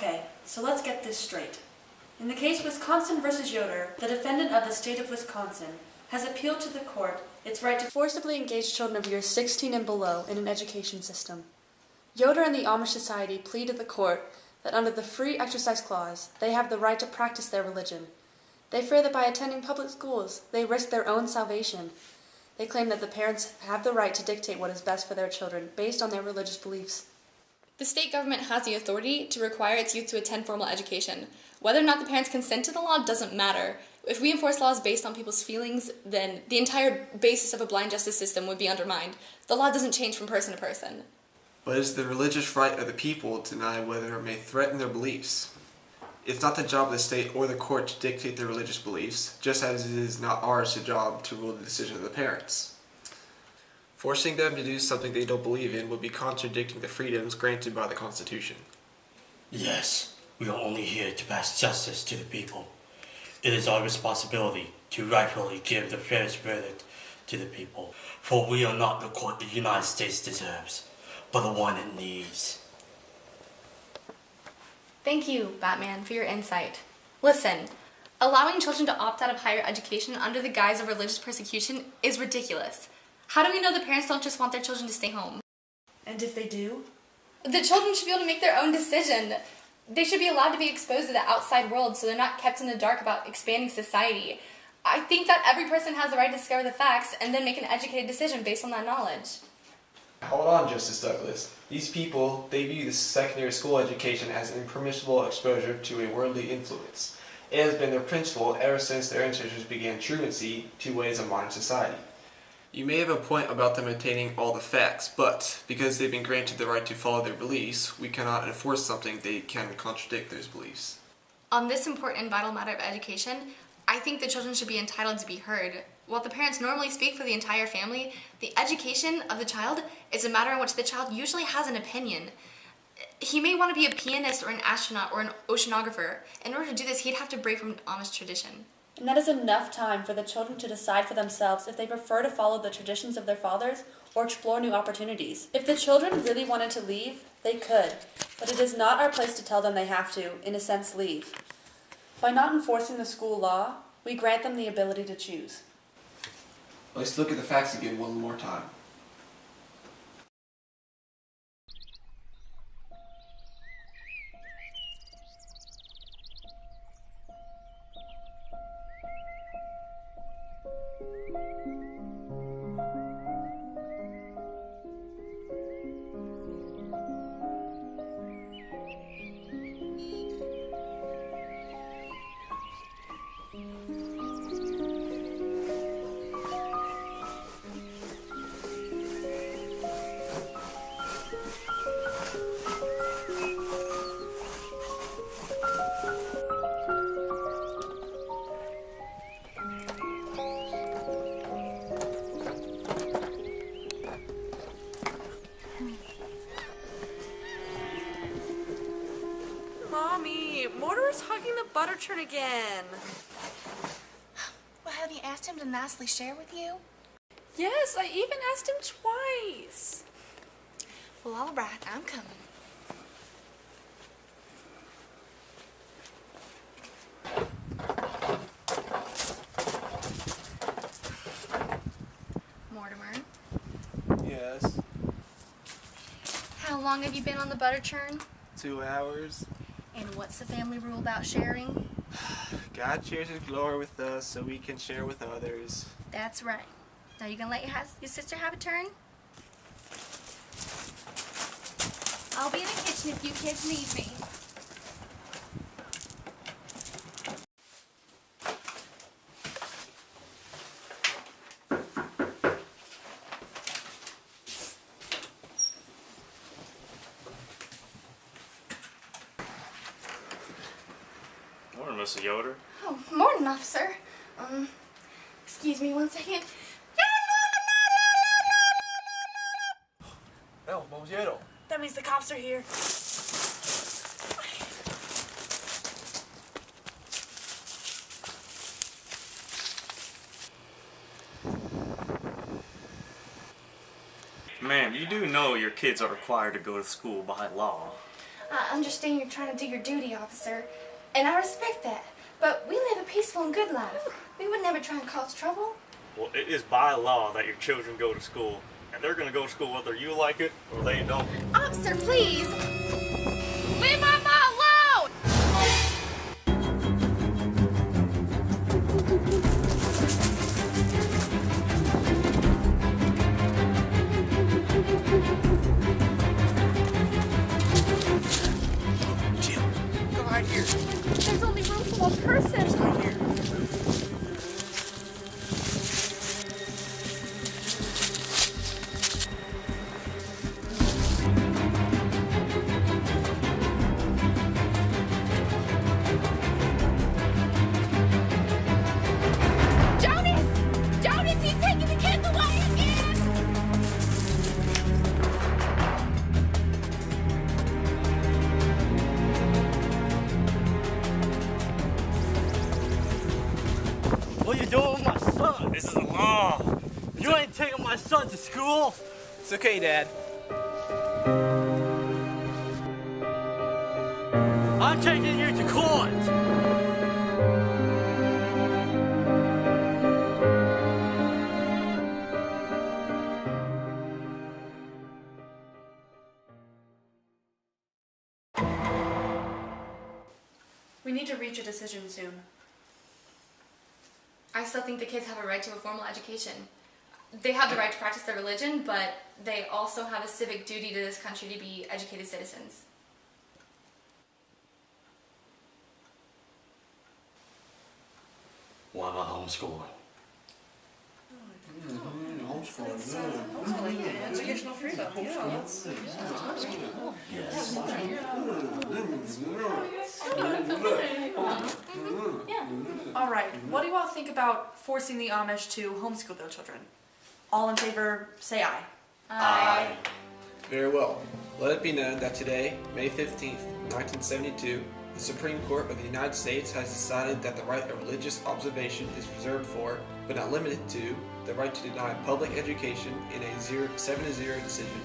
Okay, so let's get this straight. In the case Wisconsin versus Yoder, the defendant of the state of Wisconsin has appealed to the court its right to forcibly engage children of years 16 and below in an education system. Yoder and the Amish Society plead to the court that under the Free Exercise Clause, they have the right to practice their religion. They fear that by attending public schools, they risk their own salvation. They claim that the parents have the right to dictate what is best for their children based on their religious beliefs. The state government has the authority to require its youth to attend formal education. Whether or not the parents consent to the law doesn't matter. If we enforce laws based on people's feelings, then the entire basis of a blind justice system would be undermined. The law doesn't change from person to person. But it's the religious right of the people to deny whether it may threaten their beliefs. It's not the job of the state or the court to dictate their religious beliefs, just as it is not ours job to rule the decision of the parents. Forcing them to do something they don't believe in would be contradicting the freedoms granted by the Constitution. Yes, we are only here to pass justice to the people. It is our responsibility to rightfully give the fairest verdict to the people, for we are not the court the United States deserves, but the one it needs. Thank you, Batman, for your insight. Listen, allowing children to opt out of higher education under the guise of religious persecution is ridiculous. How do we know the parents don't just want their children to stay home? And if they do? The children should be able to make their own decision. They should be allowed to be exposed to the outside world so they're not kept in the dark about expanding society. I think that every person has the right to discover the facts and then make an educated decision based on that knowledge. Hold on, Justice Douglas. These people, they view the secondary school education as an impermissible exposure to a worldly influence. It has been their principle ever since their ancestors began truancy to ways of modern society. You may have a point about them attaining all the facts, but because they've been granted the right to follow their beliefs, we cannot enforce something they can contradict those beliefs. On this important and vital matter of education, I think the children should be entitled to be heard. While the parents normally speak for the entire family, the education of the child is a matter in which the child usually has an opinion. He may want to be a pianist or an astronaut or an oceanographer. In order to do this, he'd have to break from Amish tradition. And that is enough time for the children to decide for themselves if they prefer to follow the traditions of their fathers or explore new opportunities. If the children really wanted to leave, they could, but it is not our place to tell them they have to, in a sense, leave. By not enforcing the school law, we grant them the ability to choose. Let's look at the facts again one more time. Mommy, Mortimer's hugging the butter churn again. Well, have you asked him to nicely share with you? Yes, I even asked him twice. Well, all right, I'm coming. Mortimer, Yes. how long have you been on the butter churn? 2 hours. And what's the family rule about sharing? God shares His glory with us so we can share with others. That's right. Now you gonna let your sister have a turn? I'll be in the kitchen if you kids need me. Morning, Mr. Yoder. Oh, morning, officer. Excuse me 1 second. Oh, Mosero. That means the cops are here. Ma'am, you do know your kids are required to go to school by law. I understand you're trying to do your duty, officer, and I respect that. But we live a peaceful and good life. We would never try and cause trouble. Well, it is by law that your children go to school, and they're going to go to school whether you like it or they don't. Officer, please! Leave my mom alone! Jim, go right here. There's only room for one person. Right here. Jonas! Jonas, he's taking the kids away again! What are you doing with my son? This is the law. You ain't taking my son to school. It's okay, Dad. I'm taking you to court. We need to reach a decision soon. I still think the kids have a right to a formal education. They have the right to practice their religion, but they also have a civic duty to this country to be educated citizens. What about homeschooling? Educational freedom. All right, what do you all think about forcing the Amish to homeschool their children? All in favor, say aye. Aye. Very well. Let it be known that today, May 15th, 1972, the Supreme Court of the United States has decided that the right of religious observation is reserved for, but not limited to, the right to deny public education in a 7-0 decision.